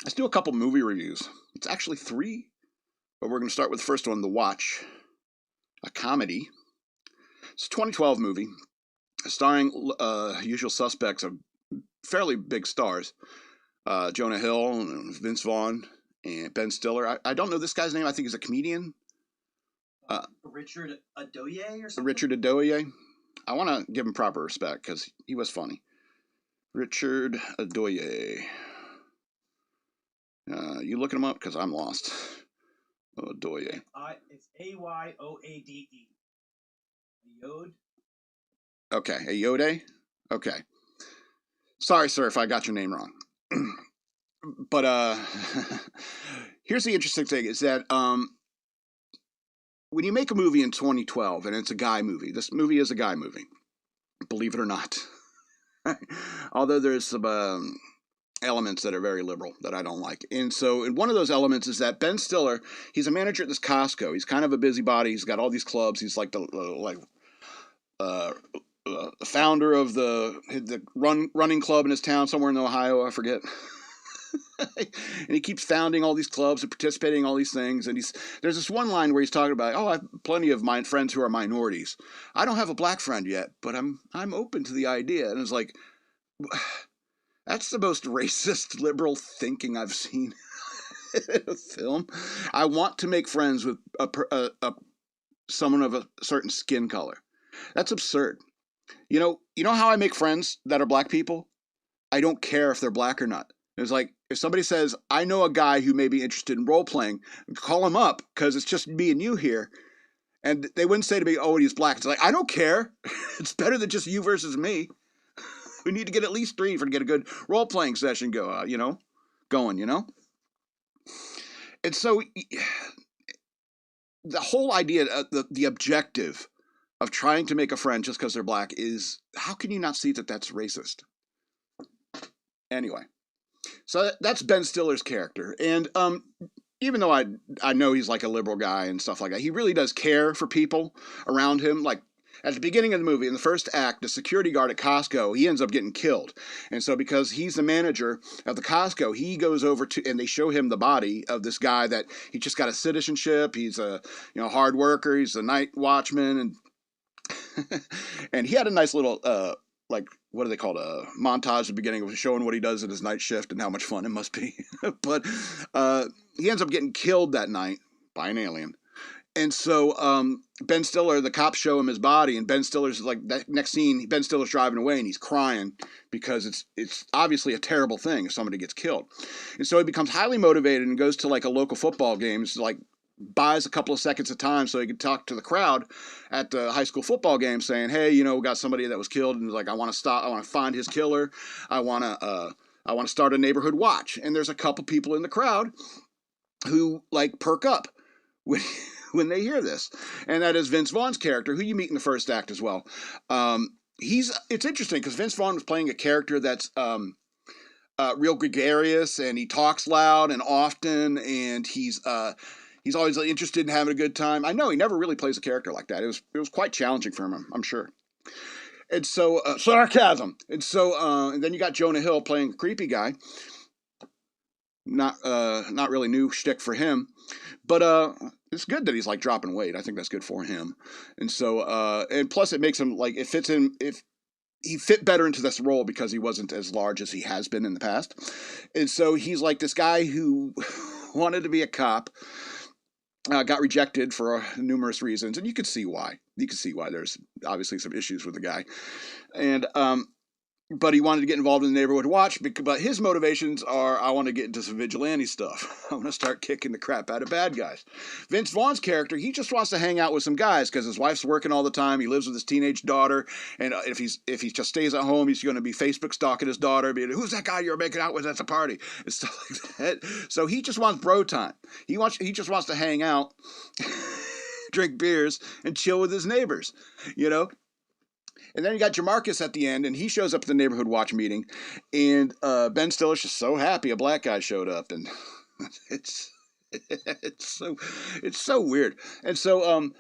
Let's do a couple movie reviews. It's actually 3, but we're going to start with the first one, The Watch, a comedy. It's a 2012 movie starring usual suspects of fairly big stars. Jonah Hill, Vince Vaughn, and Ben Stiller. I don't know this guy's name. I think he's a comedian. Richard Adoye or something? Richard Adoye. I want to give him proper respect because he was funny. Richard Adoye. You looking him up? Because I'm lost. Adoye. It's Ayoade. Yode? Okay, Ayode? Okay. Sorry, sir, if I got your name wrong. But here's the interesting thing is that when you make a movie in 2012 and it's a guy movie, this movie is a guy movie, believe it or not. Although there's some elements that are very liberal that I don't like. And so one of those elements is that Ben Stiller, he's a manager at this Costco. He's kind of a busybody. He's got all these clubs. He's like the founder of the running club in his town somewhere in Ohio, I forget. And he keeps founding all these clubs and participating in all these things. And there's this one line where he's talking about, I have plenty of my friends who are minorities. I don't have a black friend yet, but I'm open to the idea. And it's like, that's the most racist liberal thinking I've seen in a film. I want to make friends with someone of a certain skin color. That's absurd. You know how I make friends that are black people? I don't care if they're black or not. It's like, if somebody says, I know a guy who may be interested in role-playing, call him up, because it's just me and you here. And they wouldn't say to me, oh, he's black. It's like, I don't care. It's better than just you versus me. We need to get at least 3 to get a good role-playing session going, And so, the whole idea, the objective of trying to make a friend just because they're black is, how can you not see that that's racist? Anyway. So that's Ben Stiller's character. And even though I know he's like a liberal guy and stuff like that, he really does care for people around him. Like at the beginning of the movie, in the first act, the security guard at Costco, he ends up getting killed. And so because he's the manager of the Costco, he goes over to, and they show him the body of this guy that he just got a citizenship. He's a hard worker. He's a night watchman. And and he had a nice little what do they call it? A montage at the beginning of showing what he does in his night shift and how much fun it must be. But he ends up getting killed that night by an alien. And so Ben Stiller, the cops show him his body, and Ben Stiller's like, that next scene, Ben Stiller's driving away and he's crying because it's obviously a terrible thing if somebody gets killed. And so he becomes highly motivated and goes to like a local football game. It's like, buys a couple of seconds of time so he could talk to the crowd at the high school football game saying, hey, we got somebody that was killed, and like, I want to find his killer. I want to start a neighborhood watch. And there's a couple people in the crowd who like perk up when they hear this. And that is Vince Vaughn's character, who you meet in the first act as well. It's interesting because Vince Vaughn was playing a character that's real gregarious, and he talks loud and often, and he's always interested in having a good time. I know he never really plays a character like that. It was quite challenging for him, I'm sure. And so, sarcasm. And so, and then you got Jonah Hill playing a creepy guy. Not really new shtick for him, but it's good that he's like dropping weight. I think that's good for him. And so, and plus it makes him like, it fits in, if he fit better into this role because he wasn't as large as he has been in the past. And so he's like this guy who wanted to be a cop. Got rejected for numerous reasons, and you could see why. There's obviously some issues with the guy, and but he wanted to get involved in the neighborhood watch. But his motivations are, I want to get into some vigilante stuff. I want to start kicking the crap out of bad guys. Vince Vaughn's character, he just wants to hang out with some guys because his wife's working all the time. He lives with his teenage daughter, and if he just stays at home, he's going to be Facebook stalking his daughter. Being, who's that guy you're making out with at the party? And stuff like that. So he just wants bro time. He just wants to hang out, drink beers, and chill with his neighbors. And then you got Jamarcus at the end, and he shows up at the neighborhood watch meeting, and Ben Stiller's just so happy a black guy showed up, and it's so weird. And so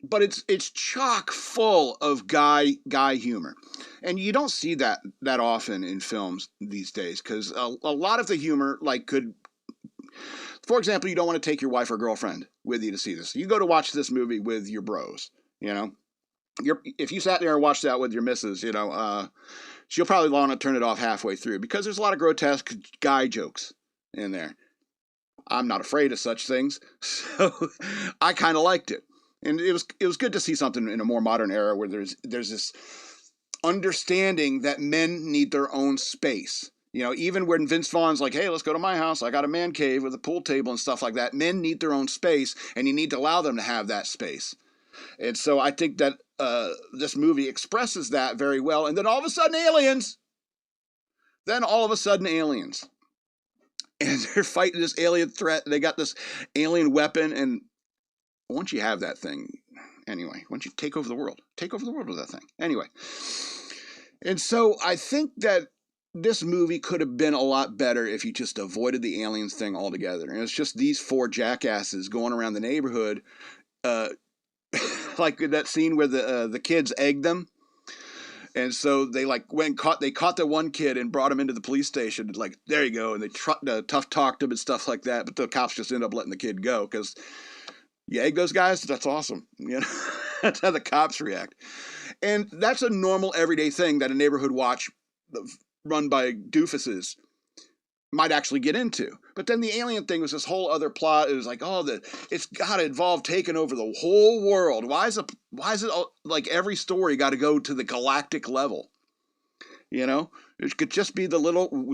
but it's chock full of guy humor, and you don't see that often in films these days, because a lot of the humor, like, could, for example, you don't want to take your wife or girlfriend with you to see this. You go to watch this movie with your bros, you know. If you sat there and watched that with your missus, you know, she'll probably want to turn it off halfway through, because there's a lot of grotesque guy jokes in there. I'm not afraid of such things, so I kind of liked it, and it was good to see something in a more modern era where there's this understanding that men need their own space. You know, even when Vince Vaughn's like, "Hey, let's go to my house. I got a man cave with a pool table and stuff like that." Men need their own space, and you need to allow them to have that space. And so I think that this movie expresses that very well. And then all of a sudden, aliens. And they're fighting this alien threat. They got this alien weapon, and once you have that thing, anyway, once you take over the world with that thing. Anyway, and so I think that this movie could have been a lot better if you just avoided the aliens thing altogether. And it's just these four jackasses going around the neighborhood, like that scene where the kids egged them. And so they caught the one kid and brought him into the police station. Like, there you go. And they tough talked him and stuff like that. But the cops just end up letting the kid go because you egg those guys. That's awesome. You know, that's how the cops react. And that's a normal everyday thing that a neighborhood watch run by doofuses might actually get into. But then the alien thing was this whole other plot. It was like, it's got to involve taking over the whole world. Why is it like every story got to go to the galactic level? You know, it could just be the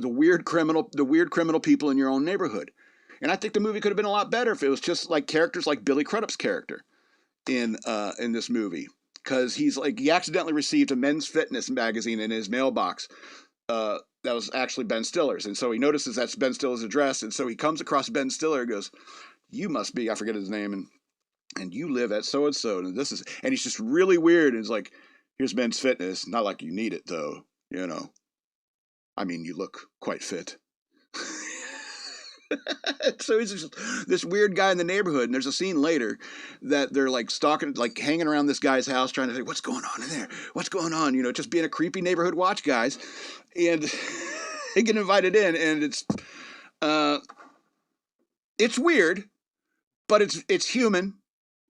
weird criminal people in your own neighborhood. And I think the movie could have been a lot better if it was just like characters like Billy Crudup's character in this movie, because he accidentally received a Men's Fitness magazine in his mailbox. That was actually Ben Stiller's. And so he notices that's Ben Stiller's address. And so he comes across Ben Stiller and goes, "You must be," I forget his name, and you live at so-and-so. And he's just really weird. And he's like, "Here's Men's Fitness. Not like you need it, though. You know, I mean, you look quite fit." So he's just this weird guy in the neighborhood. And there's a scene later that they're like stalking, like hanging around this guy's house, trying to say, "What's going on in there? What's going on?" You know, just being a creepy neighborhood watch guys. And they get invited in, and it's weird, but it's human.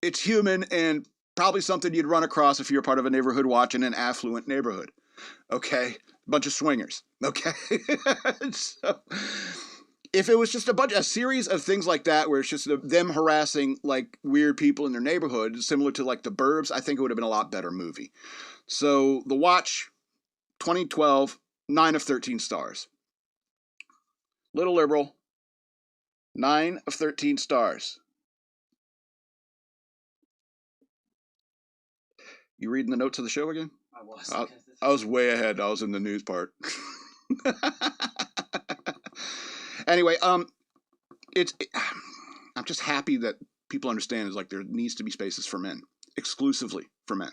It's human, and probably something you'd run across if you're part of a neighborhood watch in an affluent neighborhood. Okay, bunch of swingers. Okay, so if it was just a series of things like that, where it's just them harassing like weird people in their neighborhood, similar to like The Burbs, I think it would have been a lot better movie. So The Watch, 2012, 9 of 13 stars. Little Liberal, 9 of 13 stars. You reading the notes of the show again? I was. I was way ahead. I was in the news part. Anyway, I'm just happy that people understand is like there needs to be spaces for men, exclusively for men.